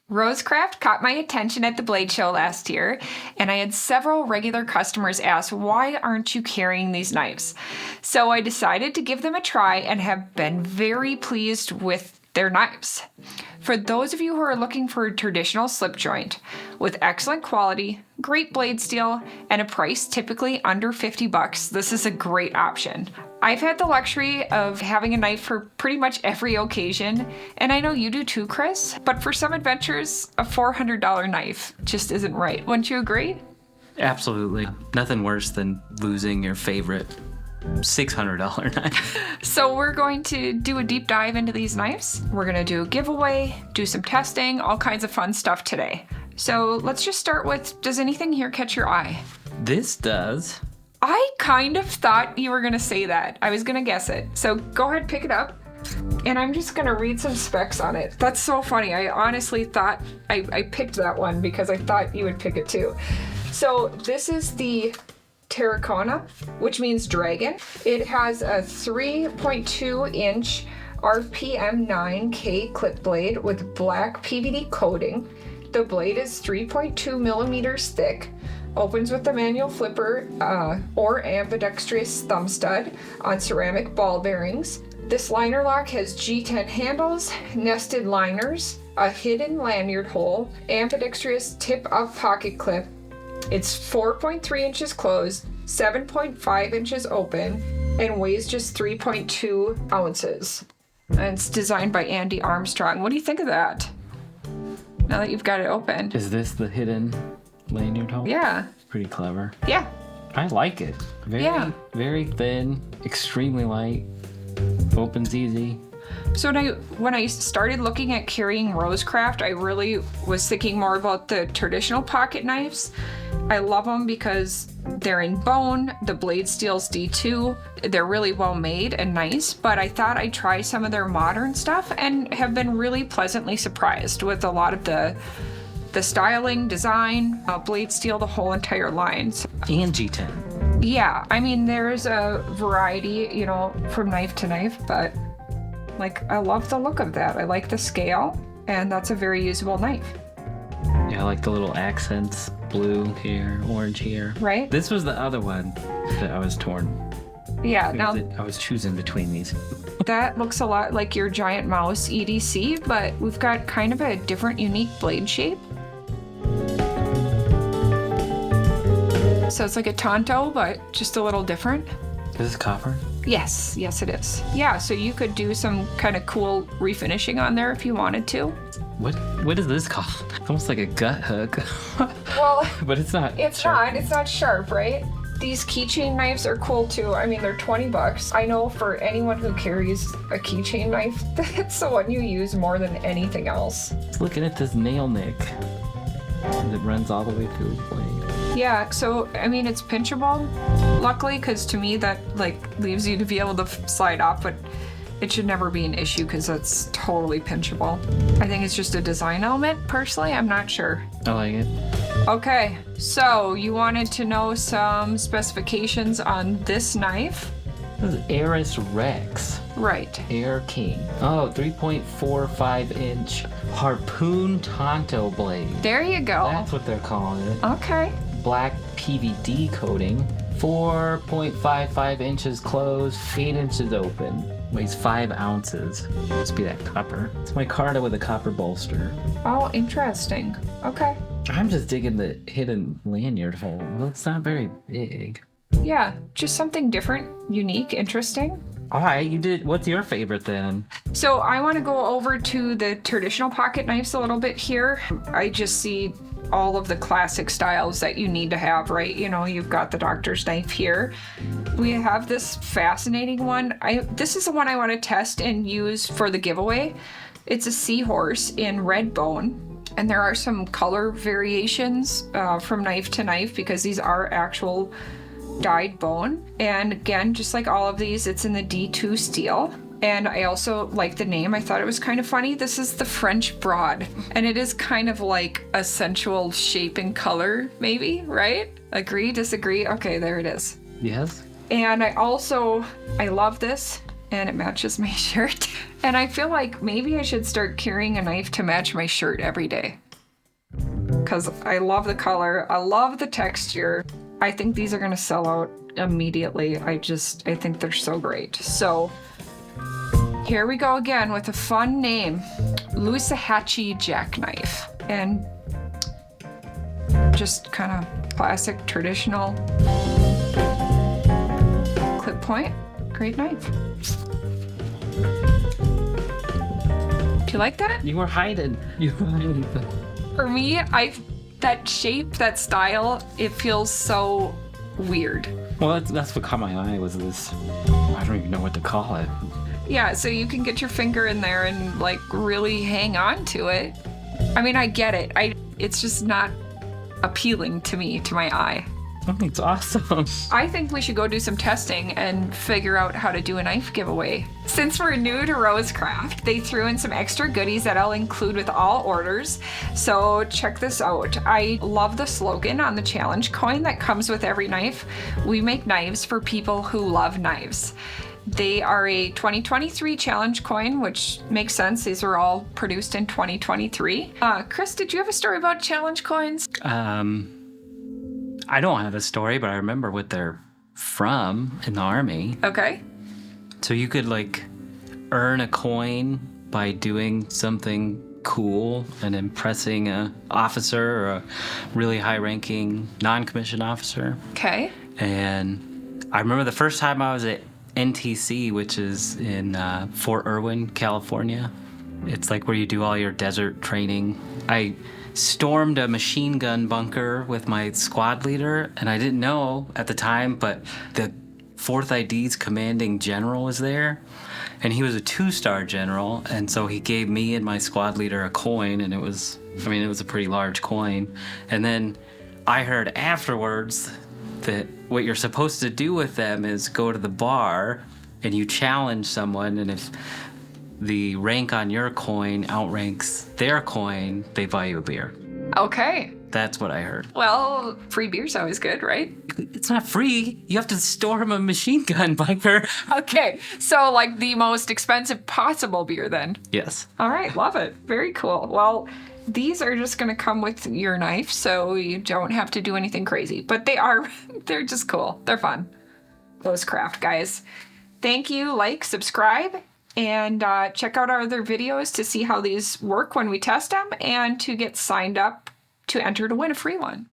RoseCraft caught my attention at the Blade Show last year, and I had several regular customers ask, why aren't you carrying these knives? So I decided to give them a try and have been very pleased with their knives. For those of you who are looking for a traditional slip joint with excellent quality, great blade steel, and a price typically under $50, this is a great option. I've had the luxury of having a knife for pretty much every occasion, and I know you do too, Chris, but for some adventures, a $400 knife just isn't right. Wouldn't you agree? Absolutely. Nothing worse than losing your favorite $600 knife. So we're going to do a deep dive into these knives. We're going to do a giveaway, do some testing, all kinds of fun stuff today. So let's just start with, does anything here catch your eye? This does. I kind of thought you were going to say that. I was going to guess it. So go ahead, pick it up. And I'm just going to read some specs on it. That's so funny. I honestly thought I picked that one because I thought you would pick it too. So this is the Terracon, which means dragon. It has a 3.2 inch RPM 9K clip blade with black PVD coating. The blade is 3.2 millimeters thick. Opens with a manual flipper or ambidextrous thumb stud on ceramic ball bearings. This liner lock has G10 handles, nested liners, a hidden lanyard hole, ambidextrous tip-up pocket clip. It's 4.3 inches closed, 7.5 inches open, and weighs just 3.2 ounces. And it's designed by Andy Armstrong. What do you think of that? Now that you've got it open. Is this the hidden lanyard hole? Yeah. Pretty clever. Yeah. I like it. Very thin, extremely light, opens easy. So when I started looking at carrying RoseCraft, I really was thinking more about the traditional pocket knives. I love them because they're in bone, the blade steel's D2, they're really well made and nice, but I thought I'd try some of their modern stuff and have been really pleasantly surprised with a lot of the styling, design, blade steel, the whole entire line. And G10. Yeah, I mean, there's a variety, from knife to knife, but I love the look of that. I like the scale, and that's a very usable knife. Yeah, I like the little accents, blue here, orange here. Right? This was the other one that I was torn. Yeah, now I was choosing between these. That looks a lot like your giant mouse EDC, but we've got kind of a different, unique blade shape. So it's like a Tonto, but just a little different. Is this copper? Yes, it is. Yeah, so you could do some kind of cool refinishing on there if you wanted to. What is this called? It's almost like a gut hook. Well, but it's not. It's not sharp, right? These keychain knives are cool too. I mean, they're $20. I know for anyone who carries a keychain knife, that's the one you use more than anything else. Looking at this nail nick that runs all the way through the blade. Yeah, so I mean, it's pinchable, luckily, because to me that leaves you to be able to slide off, but it should never be an issue because that's totally pinchable. I think it's just a design element. Personally, I'm not sure. I like it. Okay, so you wanted to know some specifications on this knife? This is Aris Rex. Right. Air King. Oh, 3.45 inch harpoon Tonto blade. There you go. That's what they're calling it. Okay. Black PVD coating. 4.55 inches closed, 8 inches open. Weighs 5 ounces. Must be that copper. It's my Carta with a copper bolster. Oh, interesting. Okay. I'm just digging the hidden lanyard hole. Well, it's not very big. Yeah, just something different, unique, interesting. All right, you did. What's your favorite then? So I want to go over to the traditional pocket knives a little bit here. I just see all of the classic styles that you need to have, right? You've got the doctor's knife here. We have this fascinating one. This is the one I want to test and use for the giveaway. It's a seahorse in red bone. And there are some color variations from knife to knife because these are actual dyed bone. And again, just like all of these, it's in the D2 steel. And I also like the name. I thought it was kind of funny. This is the French Broad. And it is kind of like a sensual shape and color, maybe, right? Agree, disagree? Okay, there it is. Yes. And I love this. and it matches my shirt. And I feel like maybe I should start carrying a knife to match my shirt every day. Because I love the color, I love the texture. I think these are gonna sell out immediately. I think they're so great. So here we go again with a fun name, Lusahatchee Jackknife. And just kind of classic, traditional clip point. Great knife. Do you like that? You were hiding. For me, that shape, that style, it feels so weird. Well, that's what caught my eye was this. I don't even know what to call it. Yeah, so you can get your finger in there and like really hang on to it. I mean, I get it. It's just not appealing to me, to my eye. I think it's awesome. I think we should go do some testing and figure out how to do a knife giveaway. Since we're new to RoseCraft, they threw in some extra goodies that I'll include with all orders. So check this out. I love the slogan on the challenge coin that comes with every knife. We make knives for people who love knives. They are a 2023 challenge coin, which makes sense. These were all produced in 2023. Chris, did you have a story about challenge coins? I don't have a story, but I remember what they're from in the Army. Okay. So you could like earn a coin by doing something cool and impressing a officer or a really high-ranking non-commissioned officer. Okay. And I remember the first time I was at NTC, which is in Fort Irwin, California. It's like where you do all your desert training. I stormed a machine gun bunker with my squad leader, and I didn't know at the time, but the 4th ID's commanding general was there, and he was a 2-star general, and so he gave me and my squad leader a coin, and it was a pretty large coin. And then I heard afterwards that what you're supposed to do with them is go to the bar and you challenge someone, and if the rank on your coin outranks their coin, they buy you a beer. Okay. That's what I heard. Well, free beer's always good, right? It's not free. You have to storm a machine gun bunker. Okay, so like the most expensive possible beer then. Yes. All right, love it. Very cool. Well, these are just gonna come with your knife, so you don't have to do anything crazy. But they're just cool. They're fun. RoseCraft, guys. Thank you, like, subscribe, and check out our other videos to see how these work when we test them and to get signed up to enter to win a free one.